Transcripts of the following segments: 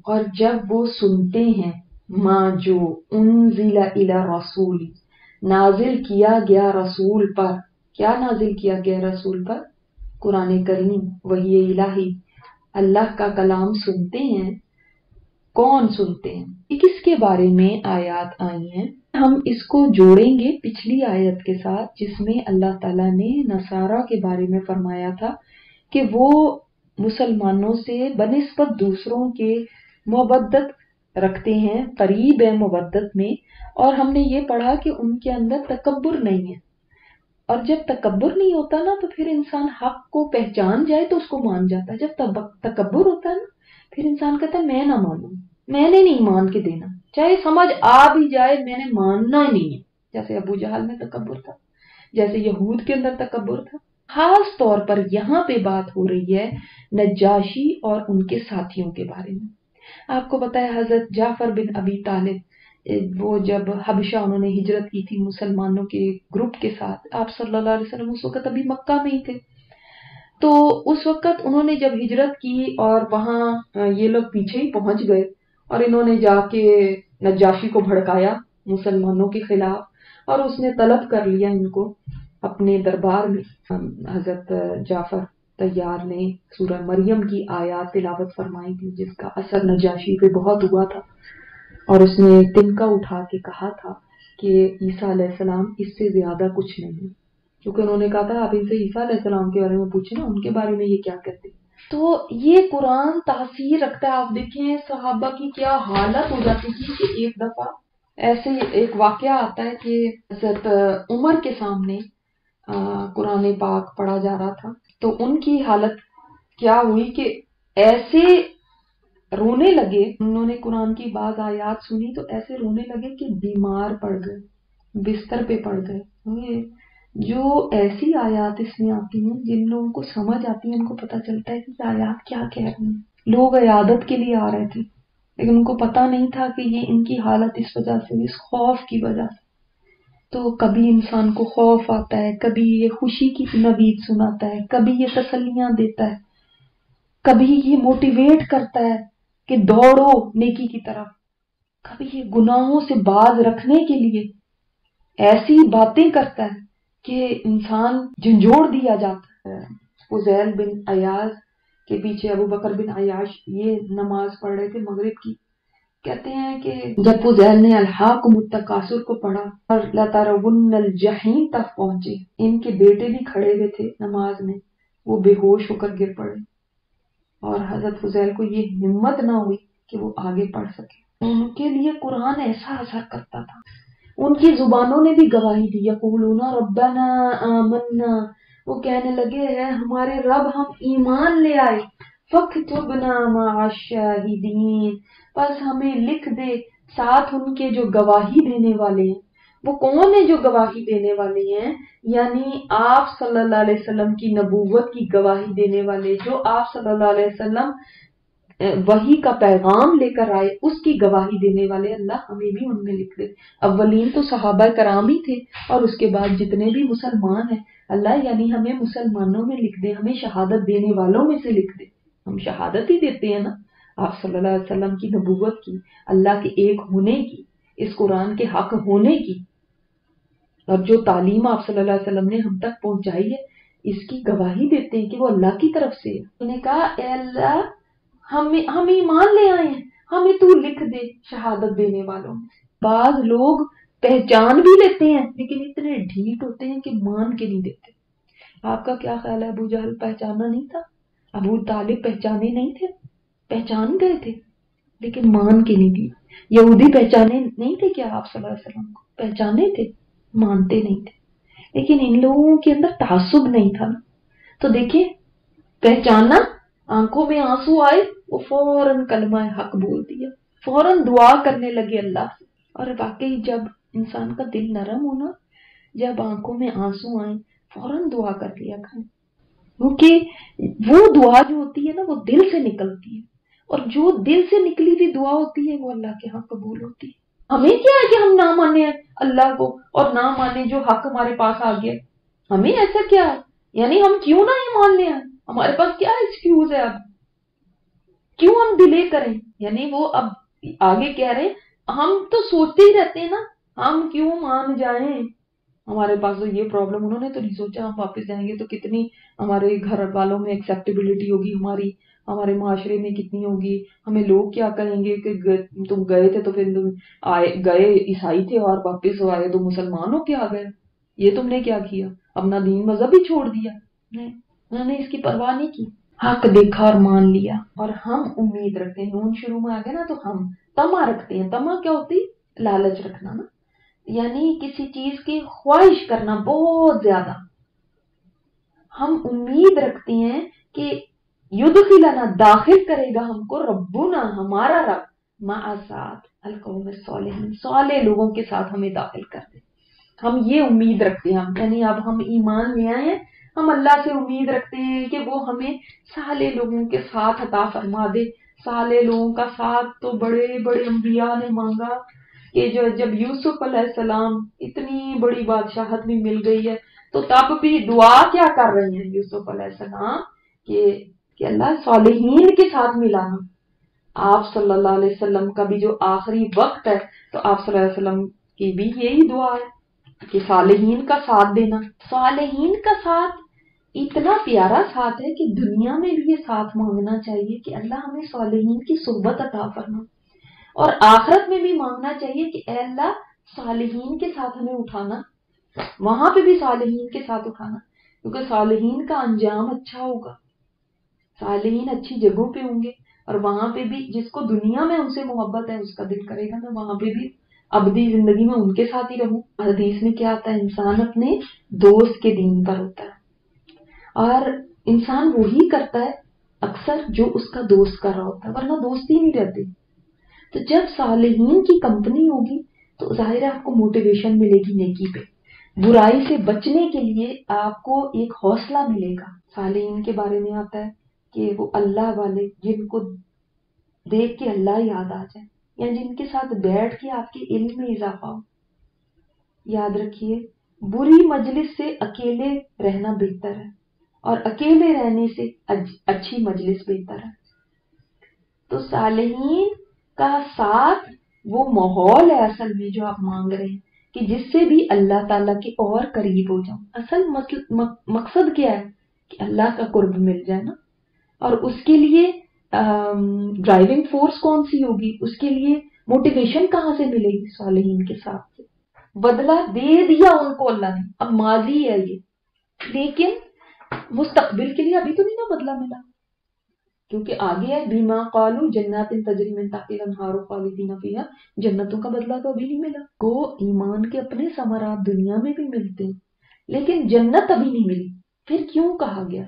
اور جب وہ سنتے ہیں ما جو انزل الی رسول، نازل کیا گیا رسول پر، کیا نازل کیا گیا رسول پر؟ قرآن کریم، وحی الہی، اللہ کا کلام سنتے ہیں۔ کون سنتے ہیں؟ یہ کس کے بارے میں آیات آئی ہیں؟ ہم اس کو جوڑیں گے پچھلی آیت کے ساتھ جس میں اللہ تعالیٰ نے نصارہ کے بارے میں فرمایا تھا کہ وہ مسلمانوں سے بنسبت دوسروں کے مودت رکھتے ہیں، قریب ہے مودت میں، اور ہم نے یہ پڑھا کہ ان کے اندر تکبر نہیں ہے، اور جب تکبر نہیں ہوتا نا تو پھر انسان حق کو پہچان جائے تو اس کو مان جاتا ہے۔ جب تکبر ہوتا ہے نا پھر انسان کہتا ہے میں نہ مانوں، میں نے نہیں مان کے دینا، چاہے سمجھ آ بھی جائے میں نے ماننا ہی نہیں ہے، جیسے ابو جہل میں تکبر تھا، جیسے یہود کے اندر تکبر تھا۔ خاص طور پر یہاں پہ بات ہو رہی ہے نجاشی اور ان کے ساتھیوں کے بارے میں۔ آپ کو پتا ہے حضرت جعفر بن ابی طالب، وہ جب حبشہ انہوں نے ہجرت کی تھی مسلمانوں کے گروپ کے ساتھ، آپ صلی اللہ علیہ وسلم اس وقت ابھی مکہ میں ہی تھے، تو اس وقت انہوں نے جب ہجرت کی اور وہاں یہ لوگ پیچھے ہی پہنچ گئے اور انہوں نے جا کے نجاشی کو بھڑکایا مسلمانوں کے خلاف، اور اس نے طلب کر لیا ان کو اپنے دربار میں۔ حضرت جعفر طیار نے سورہ مریم کی آیات تلاوت فرمائی تھی جس کا اثر نجاشی پہ بہت ہوا تھا، اور اس نے تنکا اٹھا کے کہا تھا کہ عیسیٰ علیہ السلام اس سے زیادہ کچھ نہیں، کیونکہ انہوں نے کہا تھا آپ ان سے عیسیٰ علیہ السلام کے بارے میں پوچھیں نا، ان کے بارے میں یہ کیا کہتے ہیں۔ تو یہ قرآن تاثیر رکھتا ہے۔ آپ دیکھیں صحابہ کی کیا حالت ہو جاتی تھی کہ ایک دفعہ ایسے ایک واقعہ آتا ہے کہ حضرت عمر کے سامنے قرآن پاک پڑھا جا رہا تھا، تو ان کی حالت کیا ہوئی کہ ایسے رونے لگے، انہوں نے قرآن کی بعض آیات سنی تو ایسے رونے لگے کہ بیمار پڑ گئے، بستر پہ پڑ گئے۔ جو ایسی آیات اس میں آتی ہیں جن لوگوں کو سمجھ آتی ہے ان کو پتہ چلتا ہے کہ یہ آیات کیا کہہ رہی ہیں۔ لوگ عیادت کے لیے آ رہے تھے لیکن ان کو پتہ نہیں تھا کہ یہ ان کی حالت اس وجہ سے، اس خوف کی وجہ سے۔ تو کبھی انسان کو خوف آتا ہے، کبھی یہ خوشی کی نوید سناتا ہے، کبھی یہ تسلیاں دیتا ہے، کبھی یہ موٹیویٹ کرتا ہے کہ دوڑو نیکی کی طرف، کبھی یہ گناہوں سے باز رکھنے کے لیے ایسی باتیں کرتا ہے کہ انسان جھنجھوڑ دیا جاتا ہے۔ فضیل بن عیاض کے پیچھے ابو بکر بن عیاش یہ نماز پڑھ رہے تھے مغرب کی، کہتے ہیں کہ جب فضیل نے الہاکم التکاثر کو پڑھا اور لترون الجحیم تک پہنچے، ان کے بیٹے بھی کھڑے ہوئے تھے نماز میں، وہ بے ہوش ہو کر گر پڑے، اور حضرت فضیل کو یہ ہمت نہ ہوئی کہ وہ آگے پڑھ سکے۔ ان کے لیے قرآن ایسا اثر کرتا تھا، ان کی زبانوں نے بھی گواہی دی، یقولون ربنا آمنا، وہ کہنے لگے ہیں ہمارے رب ہم ایمان لے آئے، فاکتبنا مع الشاہدین، بس ہمیں لکھ دے ساتھ ان کے جو گواہی دینے والے ہیں۔ وہ کون ہیں جو گواہی دینے والے ہیں؟ یعنی آپ صلی اللہ علیہ وسلم کی نبوت کی گواہی دینے والے، جو آپ صلی اللہ علیہ وسلم وحی کا پیغام لے کر آئے اس کی گواہی دینے والے، اللہ ہمیں بھی ان میں لکھ دے۔ اولین تو صحابہ کرام ہی تھے، اور اس کے بعد جتنے بھی مسلمان ہیں، اللہ یعنی ہمیں مسلمانوں میں لکھ دے، ہمیں شہادت دینے والوں میں سے لکھ دے۔ ہم شہادت ہی دیتے ہیں نا آپ صلی اللہ علیہ وسلم کی نبوت کی، اللہ کے ایک ہونے کی، اس قرآن کے حق ہونے کی، اور جو تعلیم آپ صلی اللہ علیہ وسلم نے ہم تک پہنچائی ہے اس کی گواہی دیتے ہیں کہ وہ اللہ کی طرف سے ہے۔ انہوں نے کہا اے اللہ ہم ایمان لے آئے ہیں، ہمیں تو لکھ دے شہادت دینے والوں میں۔ بعض لوگ پہچان بھی لیتے ہیں لیکن اتنے ڈھیٹ ہوتے ہیں کہ مان کے نہیں دیتے۔ آپ کا کیا خیال ہے ابو جہل پہچانا نہیں تھا؟ ابو طالب پہچانے نہیں تھے؟ پہچان گئے تھے لیکن مان کے نہیں دیا۔ یہودی پہچانے نہیں تھے کیا آپ صلی اللہ علیہ وسلم کو؟ پہچانے تھے، مانتے نہیں تھے، لیکن ان لوگوں کے اندر تعصب نہیں تھا نا۔ تو دیکھیں پہچانا، آنکھوں میں آنسو آئے، وہ فوراً کلمہ حق بول دیا، فوراً دعا کرنے لگے اللہ سے۔ اور واقعی جب انسان کا دل نرم ہونا، جب آنکھوں میں آنسو آئیں فوراً دعا کر لیا کریں، کیونکہ وہ دعا جو ہوتی ہے نا وہ دل سے نکلتی ہے، اور جو دل سے نکلی ہوئی دعا ہوتی ہے وہ اللہ کے ہاں قبول ہوتی ہے۔ ہمیں کیا ہے کہ ہم نہ مانے اللہ کو اور نہ مانے جو حق ہمارے پاس آ گیا، ہمیں ایسا کیا ہے؟ یعنی ہم کیوں نہ ایمان لے آئیں؟ ہمارے پاس کیا ایکسکیوز ہے اب؟ کیوں ہم ڈیلے کریں؟ یعنی وہ اب آگے کہہ رہے ہم تو سوچتے ہی رہتے ہیں نا، ہم کیوں مان جائیں، ہمارے پاس تو یہ پرابلم، انہوں نے تو نہیں سوچا ہم واپس جائیں گے تو کتنی ہمارے گھر والوں میں ایکسیپٹیبلٹی ہوگی، ہمارے معاشرے میں کتنی ہوگی، ہمیں لوگ کیا کہیں گے کہ تم گئے تھے تو پھر تم گئے عیسائی تھے اور واپس ہو آئے تو مسلمان ہو کے آ گئے، یہ تم نے کیا کیا، اپنا دین مذہب ہی چھوڑ دیا؟ نہیں، انہوں نے اس کی پرواہ نہیں کی، حق دیکھا اور مان لیا۔ اور ہم امید رکھتے ہیں، نون شروع میں آ گیا نا، تو ہم تما رکھتے ہیں۔ تما کیا ہوتی؟ لالچ رکھنا نا، یعنی کسی چیز کی خواہش کرنا بہت زیادہ۔ ہم امید رکھتے ہیں کہ یدخلنا داخل کرے گا ہم کو ربنا ہمارا رب مع ساتھ القوم الصالحین، صالح لوگوں کے ساتھ ہمیں داخل کر دے، ہم یہ امید رکھتے ہیں۔ یعنی اب ہم ایمان لے آئے ہیں، ہم اللہ سے امید رکھتے ہیں کہ وہ ہمیں صالح لوگوں کے ساتھ عطا فرما دے۔ صالح لوگوں کا ساتھ تو بڑے بڑے انبیاء نے مانگا کہ جب یوسف علیہ السلام اتنی بڑی بادشاہت بھی مل گئی ہے تو تب بھی دعا کیا کر رہے ہیں یوسف علیہ السلام کہ اللہ صالحین کے ساتھ ملانا۔ آپ صلی اللہ علیہ وسلم کا بھی جو آخری وقت ہے تو آپ صلی اللہ علیہ وسلم کی بھی یہی دعا ہے کہ صالحین کا ساتھ دینا۔ صالحین کا ساتھ اتنا پیارا ساتھ ہے کہ دنیا میں بھی یہ ساتھ مانگنا چاہیے کہ اللہ ہمیں صالحین کی صحبت عطا فرما، اور آخرت میں بھی مانگنا چاہیے کہ اے اللہ صالحین کے ساتھ ہمیں اٹھانا، وہاں پہ بھی صالحین کے ساتھ اٹھانا، کیونکہ صالحین کا انجام اچھا ہوگا، صالحین اچھی جگہوں پہ ہوں گے، اور وہاں پہ بھی جس کو دنیا میں ان سے محبت ہے اس کا دل کرے گا میں وہاں پہ بھی ابدی زندگی میں ان کے ساتھ ہی رہوں۔ حدیث میں کیا آتا ہے؟ انسان اپنے دوست کے دین پر ہوتا ہے، اور انسان وہی کرتا ہے اکثر جو اس کا دوست کر رہا ہوتا ہے، ورنہ دوست ہی نہیں رہتے۔ تو جب صالحین کی کمپنی ہوگی تو ظاہر ہے آپ کو موٹیویشن ملے گی نیکی پہ، برائی سے بچنے کے لیے آپ کو ایک حوصلہ ملے گا۔ صالحین کے بارے میں آتا ہے کہ وہ اللہ والے جن کو دیکھ کے اللہ یاد آ جائے، یا جن کے ساتھ بیٹھ کے آپ کے علم میں اضافہ ہو۔ یاد رکھیے، بری مجلس سے اکیلے رہنا بہتر ہے، اور اکیلے رہنے سے اچھی مجلس بہتر ہے۔ تو صالحین کا ساتھ وہ ماحول ہے اصل میں جو آپ مانگ رہے ہیں کہ جس سے بھی اللہ تعالیٰ کے اور قریب ہو جاؤں۔ اصل مقصد کیا ہے؟ کہ اللہ کا قرب مل جائے نا، اور اس کے لیے ڈرائیونگ فورس کون سی ہوگی؟ اس کے لیے موٹیویشن کہاں سے ملے گی؟ صالحین کے ساتھ سے۔ بدلہ دے دیا ان کو اللہ نے، اب ماضی ہے یہ، لیکن مستقبل کے لیے ابھی تو نہیں نا بدلہ ملا، کیونکہ آگے ہے بیما قالو جنات تجری من تحتها الانہار خالدین فیہا، جنتوں کا بدلہ تو ابھی نہیں ملا۔ کو ایمان کے اپنے ثمرات دنیا میں بھی ملتے ہیں لیکن جنت ابھی نہیں ملی، پھر کیوں کہا گیا؟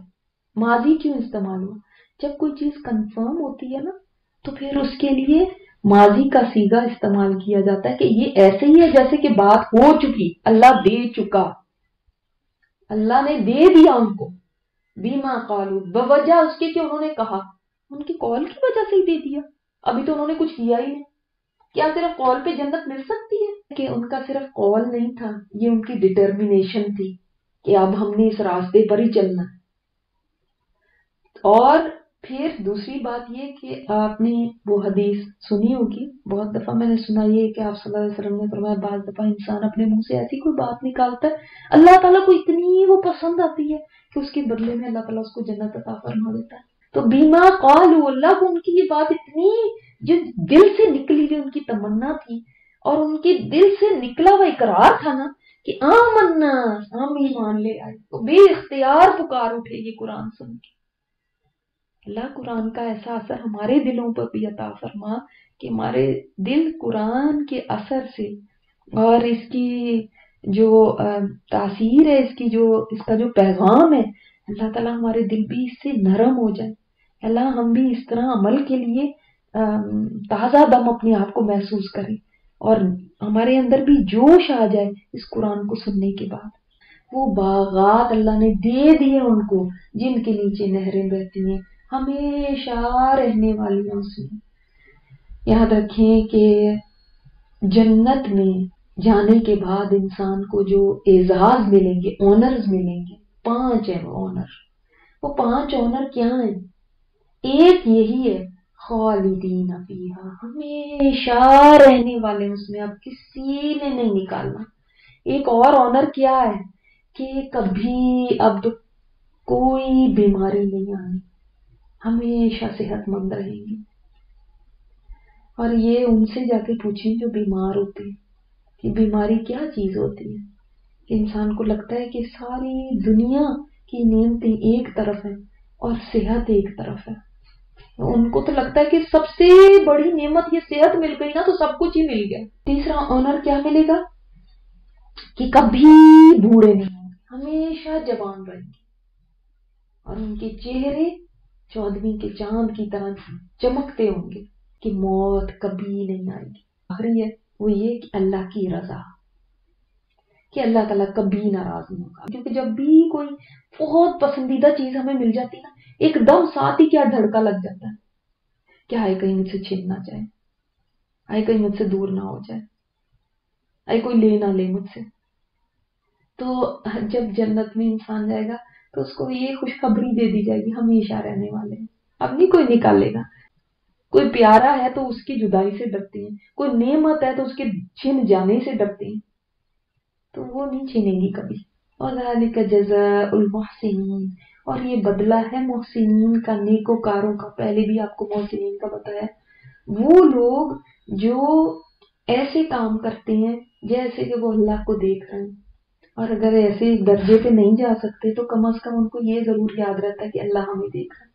ماضی کیوں استعمال ہوا؟ جب کوئی چیز کنفرم ہوتی ہے نا تو پھر اس کے لیے ماضی کا صیغہ استعمال کیا جاتا ہے کہ یہ ایسے ہی ہے جیسے کہ بات ہو چکی، اللہ دے چکا، اللہ نے دے دیا ان کو۔ بیما قالو، بوجہ اس کے کہ انہوں نے کہا، ان کی قول کی وجہ سے ہی دے دیا، ابھی تو انہوں نے کچھ کیا ہی نہیں۔ کیا صرف قول پہ جنت مل سکتی ہے؟ کہ ان کا صرف قول نہیں تھا، یہ ان کی ڈٹرمنیشن تھی کہ اب ہم نے اس راستے پر ہی چلنا ہے۔ اور پھر دوسری بات یہ کہ آپ نے وہ حدیث سنی ہوگی، بہت دفعہ میں نے سنا یہ کہ آپ صلی اللہ علیہ وسلم نے فرمایا بعض دفعہ انسان اپنے منہ سے ایسی کوئی بات نکالتا ہے اللہ تعالیٰ کو اتنی وہ پسند آتی ہے کہ اس کے بدلے میں اللہ تعالیٰ اس کو جنت عطا فرما دیتا ہے۔ تو بیما قالوا، اللہ کو ان کی یہ بات اتنی جو دل سے نکلی ہوئی ان کی تمنا تھی، اور ان کے دل سے نکلا ہوا اقرار تھا نا کہ آمنا، ہم ایمان لے آئے، تو بے اختیار پکار اٹھے یہ قرآن سن کے۔ اللہ قرآن کا ایسا اثر ہمارے دلوں پر بھی عطا فرما کہ ہمارے دل قرآن کے اثر سے اور اس کی جو تاثیر ہے، اس کا جو پیغام ہے، اللہ تعالیٰ ہمارے دل بھی اس سے نرم ہو جائے، اللہ ہم بھی اس طرح عمل کے لیے تازہ دم اپنے آپ کو محسوس کریں، اور ہمارے اندر بھی جوش آ جائے اس قرآن کو سننے کے بعد۔ وہ باغات اللہ نے دے دیے ان کو جن کے نیچے نہریں بہتی ہیں، ہمیشہ رہنے والی ہیں اس میں۔ یاد رکھیں کہ جنت میں جانے کے بعد انسان کو جو اعزاز ملیں گے، آنرز ملیں گے، 5 ہیں وہ آنر۔ وہ 5 آنر کیا ہیں؟ ایک یہی ہے خالدین فیہا، ہمیشہ رہنے والے اس میں، اب کسی نے نہیں نکالنا۔ ایک اور آنر کیا ہے کہ کبھی اب کوئی بیماری نہیں آنی، ہمیشہ صحت مند رہیں گے۔ اور یہ ان سے جا کے پوچھیں جو بیمار ہوتے ہیں کہ بیماری کیا چیز ہوتی ہے، کہ انسان کو لگتا ہے کہ ساری دنیا کی نعمتیں ایک طرف ہیں اور صحت ایک طرف ہے، ان کو تو لگتا ہے کہ سب سے بڑی نعمت یہ صحت مل گئی نا تو سب کچھ ہی مل گیا۔ تیسرا آنر کیا ملے گا کہ کبھی بوڑھے نہیں ہوں گے، ہمیشہ جوان رہیں گے، اور ان کے چہرے 14ویں کے چاند کی طرح چمکتے ہوں گے کہ موت کبھی نہیں آئے گی۔ آخری ہے وہ یہ کہ اللہ کی رضا، کہ اللہ تعالیٰ کبھی ناراض نہیں ہوگا، کیونکہ جب بھی کوئی بہت پسندیدہ چیز ہمیں مل جاتی نا، ایک دم ساتھ ہی کیا دھڑکا لگ جاتا ہے، کیا ہے کہیں مجھ سے چھین نہ جائے، آئے کہیں مجھ سے دور نہ ہو جائے، آئے کوئی لے نہ لے مجھ سے۔ تو جب جنت میں انسان جائے گا تو اس کو یہ خوشخبری دے دی جائے گی، ہمیشہ رہنے والے ہیں، اب نہیں کوئی نکالے گا۔ کوئی پیارا ہے تو اس کی جدائی سے ڈرتے ہیں، کوئی نعمت ہے تو اس کے چھن جانے سے ڈرتے ہیں، تو وہ نہیں چھینیں گی کبھی۔ وَذَلِكَ جَزَاءُ الْمُحْسِنِينَ، اور یہ بدلہ ہے محسنین کا، نیکوکاروں کا۔ پہلے بھی آپ کو محسنین کا بتایا، وہ لوگ جو ایسے کام کرتے ہیں جیسے کہ وہ اللہ کو دیکھ رہے ہیں، اور اگر ایسے درجے پہ نہیں جا سکتے تو کم از کم ان کو یہ ضرور یاد رہتا ہے کہ اللہ ہمیں دیکھ رہا ہے۔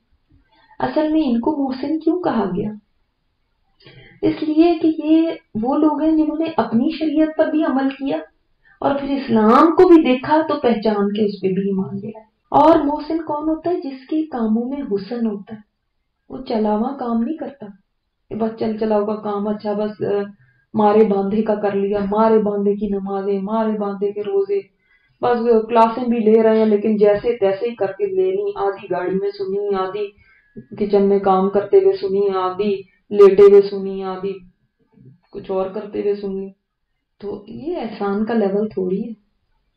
اصل میں ان کو محسن کیوں کہا گیا؟ اس لیے کہ یہ وہ لوگ ہیں جنہوں نے اپنی شریعت پر بھی عمل کیا اور پھر اسلام کو بھی دیکھا تو پہچان کے اس پہ بھی ایمان لیا۔ اور محسن کون ہوتا ہے؟ جس کے کاموں میں حسن ہوتا ہے، وہ چلاوا کام نہیں کرتا کہ بس چل چلاؤ کا کام، اچھا بس مارے باندھے کا کر لیا، مارے باندھے کی نمازیں، مارے باندھے کے روزے، بس کلاسیں بھی لے رہے ہیں لیکن جیسے تیسے ہی کر کے لے لی، آدھی گاڑی میں سنی، آدھی کچن میں کام کرتے ہوئے سنی، آدھی لیٹے ہوئے سنی، آدھی کچھ اور کرتے ہوئے سنی۔ تو یہ احسان کا لیول تھوڑی ہے۔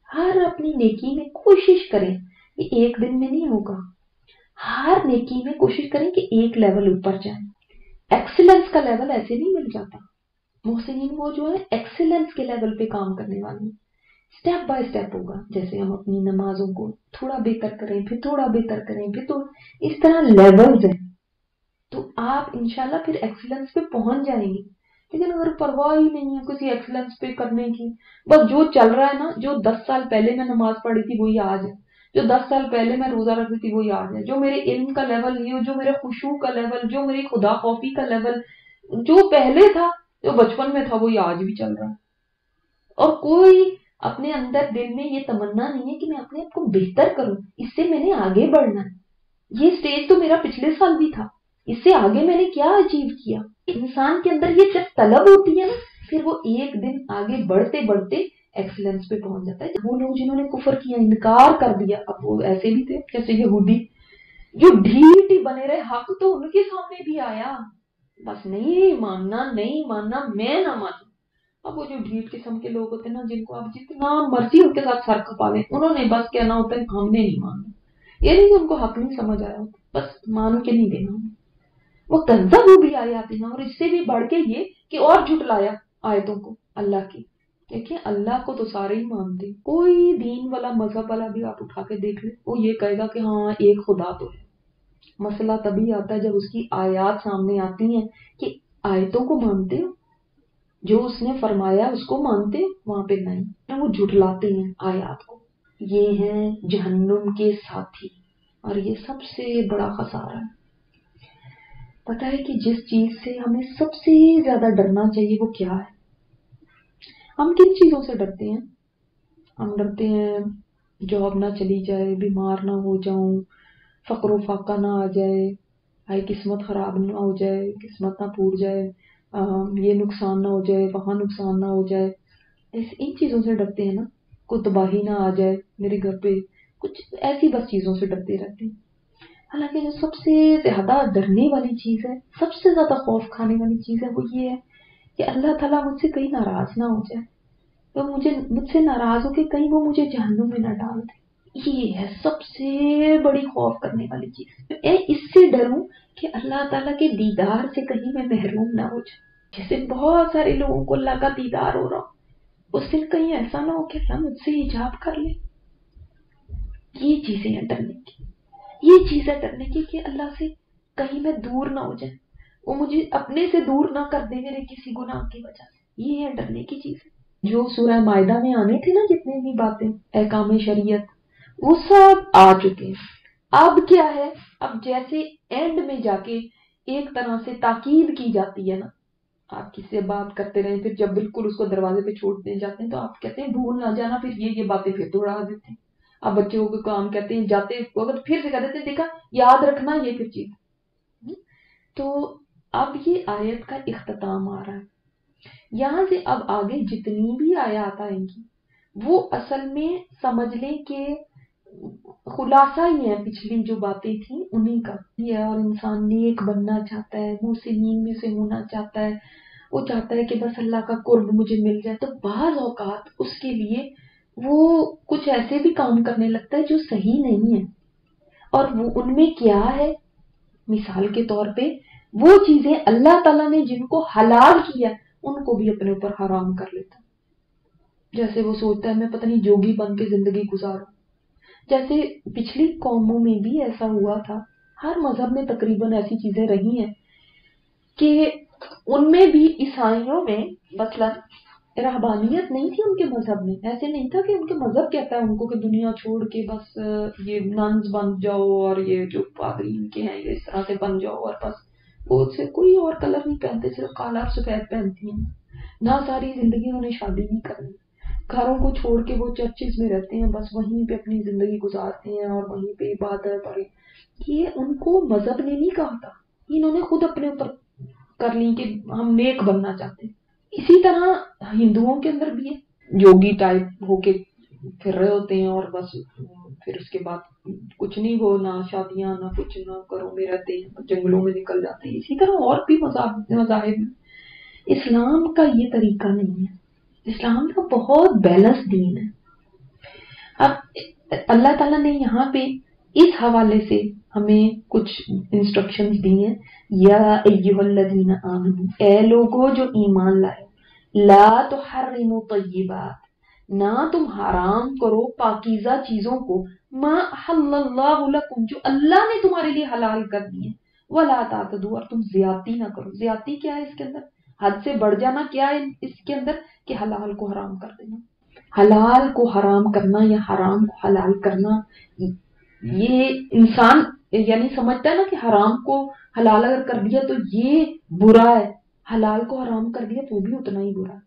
ہر اپنی نیکی میں کوشش کریں، یہ ایک دن میں نہیں ہوگا، ہر نیکی میں کوشش کریں کہ ایک لیول اوپر جائیں۔ ایکسیلنس کا لیول ایسے نہیں مل جاتا۔ محسنین وہ جو ہے ایکسیلنس کے لیول پہ کام کرنے والے، سٹیپ بائی سٹیپ ہوگا، جیسے ہم اپنی نمازوں کو تھوڑا بہتر کریں، پھر تھوڑا بہتر کریں، پھر تو اس طرح لیولز ہیں، تو آپ انشاءاللہ پھر ایکسیلنس پہ پہنچ جائیں گے۔ لیکن اگر پرواہ ہی نہیں ہے کسی ایکسیلنس پہ کرنے کی، بس جو چل رہا ہے نا، جو 10 سال پہلے میں نماز پڑھی تھی وہی آج ہے، جو 10 سال پہلے میں روزہ رکھتی تھی وہی آج ہے، جو میرے علم کا لیول یہ، جو میرے خشوع کا لیول، جو میری خدا خوفی کا لیول جو پہلے تھا، جو بچپن میں تھا وہی آج بھی چل رہا ہے، اور کوئی اپنے اندر دل میں یہ تمنا نہیں ہے کہ میں اپنے آپ کو بہتر کروں، اس سے میں نے آگے بڑھنا ہے، یہ سٹیج تو میرا پچھلے سال بھی تھا، اس سے آگے میں نے کیا اچیو کیا۔ انسان کے اندر یہ جب طلب ہوتی ہے نا، پھر وہ ایک دن آگے بڑھتے بڑھتے ایکسیلنس پہ پہنچ جاتا ہے۔ وہ لوگ جنہوں نے کفر کیا، انکار کر دیا، اب وہ ایسے بھی تھے جیسے یہودی جو ڈھیٹ ہی بنے رہے، حق تو ان کے سامنے بھی آیا، بس نہیں ماننا، نہیں ماننا، میں نہ مانوں۔ اب وہ جو ڈھیٹ قسم کے لوگ ہوتے ہیں نا، جن کو آپ جتنا مرضی ان کے ساتھ سر کھپا لیں، انہوں نے بس کہنا ہوتا ہے ہم نے نہیں ماننا، یہ نہیں کہ ان کو حق نہیں سمجھ آیا ہوتا، بس مان کے نہیں دینا۔ وہ کذب بھی آئے آتے ہیں، اور اس سے بھی بڑھ کے یہ کہ اور جھٹلایا آیتوں کو اللہ کی۔ دیکھیں اللہ کو تو سارے ہی مانتے ہیں، کوئی دین والا مذہب والا بھی آپ اٹھا کے دیکھ لیں، وہ یہ کہے گا کہ ہاں ایک خدا تو ہے۔ مسئلہ تبھی آتا ہے جب اس کی آیات سامنے آتی ہیں کہ آیتوں کو مانتے ہو، جو اس نے فرمایا اس کو مانتے ہو، وہاں پہ نہیں، وہ جھٹلاتے ہیں آیات کو۔ یہ ہیں جہنم کے ساتھی، اور یہ سب سے بڑا خسارہ ہے۔ پتہ ہے کہ جس چیز سے ہمیں سب سے زیادہ ڈرنا چاہیے وہ کیا ہے؟ ہم کن چیزوں سے ڈرتے ہیں؟ ہم ڈرتے ہیں جاب نہ چلی جائے، بیمار نہ ہو جاؤں، فقر و فاقہ نہ آ جائے، قسمت خراب نہ ہو جائے، قسمت نہ پھوٹ جائے، یہ نقصان نہ ہو جائے، وہاں نقصان نہ ہو جائے، ان چیزوں سے ڈرتے ہیں نا، کوئی تباہی نہ آ جائے میرے گھر پہ، کچھ ایسی بس چیزوں سے ڈرتے رہتے ہیں۔ حالانکہ جو سب سے زیادہ ڈرنے والی چیز ہے، سب سے زیادہ خوف کھانے والی چیز ہے، وہ یہ ہے کہ اللہ تعالیٰ مجھ سے کہیں ناراض نہ ہو جائے، تو مجھ سے ناراض ہو کے کہیں وہ مجھے جہنم میں نہ ڈال دے۔ یہ ہے سب سے بڑی خوف کرنے والی چیز۔ میں اس سے ڈروں کہ اللہ تعالیٰ کے دیدار سے کہیں میں محروم نہ ہو جاؤں. جس دن بہت سارے لوگوں کو اللہ کا دیدار ہو رہا ہو، اس دن کہیں ایسا نہ ہو کہ اللہ مجھ سے حجاب کر لے. یہ چیزیں ہیں ڈرنے کی، یہ چیزیں ڈرنے کی کہ اللہ سے کہیں میں دور نہ ہو جائے، وہ مجھے اپنے سے دور نہ کر دے میرے کسی گناہ کی وجہ سے. یہ ہے ڈرنے کی چیزیں. جو سورہ مائدہ میں آنے تھے نا جتنے بھی باتیں احکام شریعت، وہ سب آ چکے ہیں. اب کیا ہے، اب جیسے اینڈ میں جا کے ایک طرح سے تاکید کی جاتی ہے نا، آپ کسی سے بات کرتے رہے، پھر جب بالکل اس کو دروازے پہ چھوڑنے جاتے ہیں تو آپ کہتے ہیں بھول نہ جانا، پھر یہ باتیں پھر دوہرا دیتے ہیں. آپ بچوں کو کام کہتے ہیں جاتے وقت پھر سے کہہ دیتے ہیں دیکھا یاد رکھنا یہ پھر چیز. تو اب یہ آیت کا اختتام آ رہا ہے. یہاں سے اب آگے جتنی بھی آیات آئیں گی وہ اصل میں سمجھ لیں کہ خلاصہ ہی ہے پچھلی جو باتیں تھیں انہی کا. یہ اور انسان نیک بننا چاہتا ہے، محسنین میں سے ہونا چاہتا ہے، وہ چاہتا ہے کہ بس اللہ کا قرب مجھے مل جائے، تو بعض اوقات اس کے لیے وہ کچھ ایسے بھی کام کرنے لگتا ہے جو صحیح نہیں ہے. اور وہ ان میں کیا ہے، مثال کے طور پہ وہ چیزیں اللہ تعالیٰ نے جن کو حلال کیا ان کو بھی اپنے اوپر حرام کر لیتا. جیسے وہ سوچتا ہے میں پتہ نہیں جوگی بن کے زندگی گزاروں. جیسے پچھلی قوموں میں بھی ایسا ہوا تھا، ہر مذہب میں تقریباً ایسی چیزیں رہی ہیں کہ ان میں بھی عیسائیوں میں مثلا رہبانیت نہیں تھی ان کے مذہب میں. ایسے نہیں تھا کہ ان کے مذہب کہتا ہے ان کو کہ دنیا چھوڑ کے بس یہ ننز بن جاؤ اور یہ جو پادری ان کے ہیں یہ اس طرح سے بن جاؤ، اور بس وہ سے کوئی اور کلر نہیں پہنتے، صرف کالا اور سفید پہنتی ہیں. نہ ساری زندگی انہوں نے شادی نہیں کرنی، گھروں کو چھوڑ کے وہ چرچز میں رہتے ہیں، بس وہیں پہ اپنی زندگی گزارتے ہیں اور وہیں پہ عبادت. اور یہ ان کو مذہب نے نہیں کہا تھا، انہوں نے خود اپنے اوپر کر لی کہ ہم نیک بننا چاہتے ہیں. اسی طرح ہندوؤں کے اندر بھی ہے، جوگی ٹائپ ہو کے پھر رہے ہوتے ہیں اور بس پھر اس کے بعد کچھ نہیں، وہ نہ شادیاں نہ کچھ، نہ گھروں میں رہتے ہیں، جنگلوں میں نکل جاتے ہیں. اسی طرح اور بھی مذاہب. اسلام کا یہ طریقہ نہیں ہے، اسلام کا بہت بیلنس دین ہے. اب اللہ تعالیٰ نے یہاں پہ اس حوالے سے ہمیں کچھ انسٹرکشنز دی ہیں. یا ایھا الذین آمنوا، اے لوگو جو ایمان لائے، لا تحرموا طیبات، نہ تم حرام کرو پاکیزہ چیزوں کو، ما احل اللہ لکم، جو اللہ نے تمہارے لیے حلال کر دی ہیں، ولا تعتدوا، اور تم زیادتی نہ کرو. زیادتی کیا ہے اس کے اندر؟ حد سے بڑھ جانا. کیا ہے اس کے اندر؟ کہ حلال کو حرام کر دینا. حلال کو حرام کرنا یا حرام کو حلال کرنا، یہ انسان یعنی سمجھتا ہے نا کہ حرام کو حلال اگر کر دیا تو یہ برا ہے، حلال کو حرام کر دیا تو بھی اتنا ہی برا.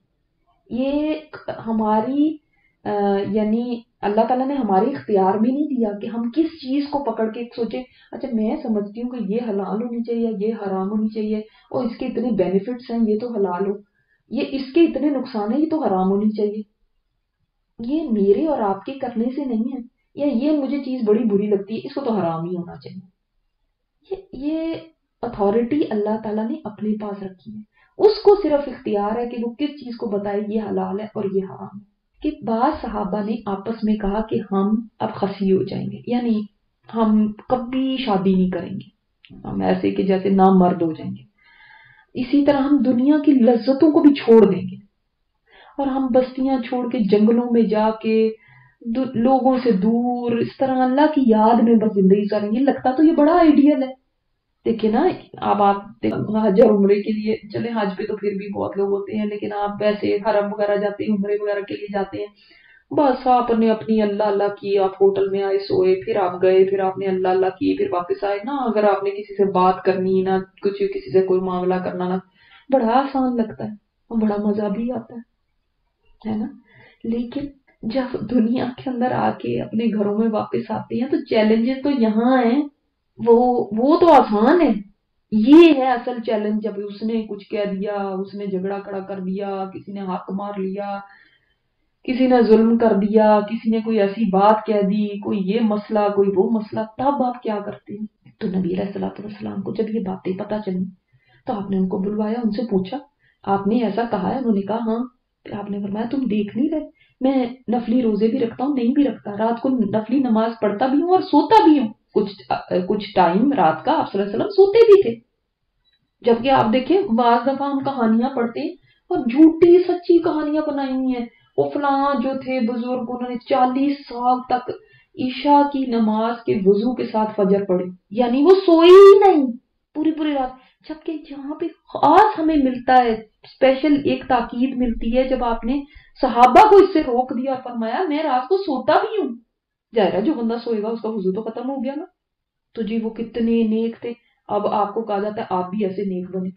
یہ ہماری یعنی اللہ تعالیٰ نے ہمارے اختیار میں نہیں دیا کہ ہم کس چیز کو پکڑ کے سوچیں اچھا میں سمجھتی ہوں کہ یہ حلال ہونی چاہیے، یہ حرام ہونی چاہیے، اور اس کے اتنے بینیفٹس ہیں یہ تو حلال ہو، یہ اس کے اتنے نقصان ہیں یہ تو حرام ہونی چاہیے. یہ میرے اور آپ کے کرنے سے نہیں ہے، یا یہ مجھے چیز بڑی بری لگتی ہے اس کو تو حرام ہی ہونا چاہیے. یہ اتھارٹی اللہ تعالیٰ نے اپنے پاس رکھی ہے، اس کو صرف اختیار ہے کہ وہ کس چیز کو بتائے یہ حلال ہے اور یہ حرام ہے. کہ بعض صحابہ نے آپس میں کہا کہ ہم اب خفی ہو جائیں گے، یعنی ہم کبھی شادی نہیں کریں گے، ہم ایسے کہ جیسے نامرد ہو جائیں گے. اسی طرح ہم دنیا کی لذتوں کو بھی چھوڑ دیں گے اور ہم بستیاں چھوڑ کے جنگلوں میں جا کے لوگوں سے دور اس طرح اللہ کی یاد میں بس زندگی گزاریں گے. لگتا تو یہ بڑا آئیڈیل ہے. دیکھیں نا، اب آپ حج اور عمرے کے لیے چلے، حج پہ تو پھر بھی بہت لوگ ہوتے ہیں، لیکن آپ ویسے حرم وغیرہ جاتے ہیں، عمرے وغیرہ کے لیے جاتے ہیں، بس آپ نے اپنی اللہ اللہ کی، آپ ہوٹل میں آئے سوئے، پھر آپ گئے، پھر آپ نے اللہ اللہ کی، پھر واپس آئے نا. اگر آپ نے کسی سے بات کرنی نہ کچھ، کسی سے کوئی معاملہ کرنا نہ، بڑا آسان لگتا ہے اور بڑا مزہ بھی آتا ہے نا. لیکن جب دنیا کے اندر آ کے اپنے گھروں میں واپس آتے ہیں تو چیلنجز تو یہاں ہیں، وہ تو آسان ہے. یہ ہے اصل چیلنج، جب اس نے کچھ کہہ دیا، اس نے جھگڑا کھڑا کر دیا، کسی نے حق مار لیا، کسی نے ظلم کر دیا، کسی نے کوئی ایسی بات کہہ دی، کوئی یہ مسئلہ کوئی وہ مسئلہ، تب آپ کیا کرتے ہیں؟ تو نبی علیہ الصلوۃ والسلام کو جب یہ باتیں پتہ چلی تو آپ نے ان کو بلوایا، ان سے پوچھا آپ نے ایسا کہا ہے؟ انہوں نے کہا ہاں. پھر آپ نے فرمایا تم دیکھ نہیں رہے میں نفلی روزے بھی رکھتا ہوں، نہیں بھی رکھتا، رات کو نفلی نماز پڑھتا بھی ہوں اور سوتا بھی ہوں، کچھ ٹائم رات کا آپ صلی اللہ علیہ وسلم سوتے بھی تھے. جبکہ آپ دیکھیں بعض دفعہ ہم کہانیاں پڑھتے ہیں اور جھوٹی سچی کہانیاں بنائی ہوئی ہیں. وہ فلاں جو تھے بزرگ انہوں نے 40 سال تک عشاء کی نماز کے وضو کے ساتھ فجر پڑھی، یعنی وہ سوئی ہی نہیں پوری رات. جبکہ جہاں پہ خاص ہمیں ملتا ہے اسپیشل ایک تاکید ملتی ہے جب آپ نے صحابہ کو اس سے روک دیا اور فرمایا میں رات کو سوتا بھی ہوں. ظاہر ہے جو بندہ سوئے گا اس کا وضو تو ختم ہو گیا نا. تو جی وہ کتنے نیک تھے. اب آپ کو کہا جاتا ہے آپ بھی ایسے نیک بنے.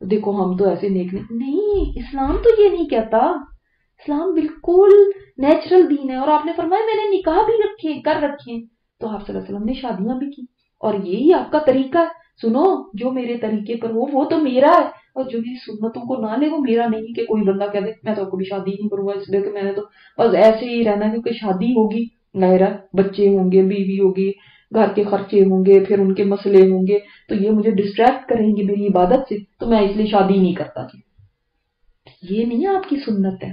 دیکھو ہم تو ایسے نیک نہیں، اسلام تو یہ نہیں کہتا. اسلام بالکل نیچرل دین ہے. اور آپ نے فرمایا میں نے نکاح بھی کر رکھے. تو آپ صلی اللہ علیہ وسلم نے شادیاں بھی کی اور یہی آپ کا طریقہ ہے. سنو جو میرے طریقے پر ہو وہ تو میرا ہے، اور جو میری سنتوں کو نہ لے وہ میرا نہیں. کہ کوئی بندہ کہہ دے میں تو کبھی شادی نہیں کروں گا اس لیے کہ میں نے تو بس ایسے ہی رہنا، کیونکہ شادی ہوگی غیرہ بچے ہوں گے، بیوی ہوگی، گھر کے خرچے ہوں گے، پھر ان کے مسئلے ہوں گے، تو یہ مجھے ڈسٹریکٹ کریں گے میری عبادت سے، تو میں اس لیے شادی نہیں کرتا. یہ نہیں آپ کی سنت ہے.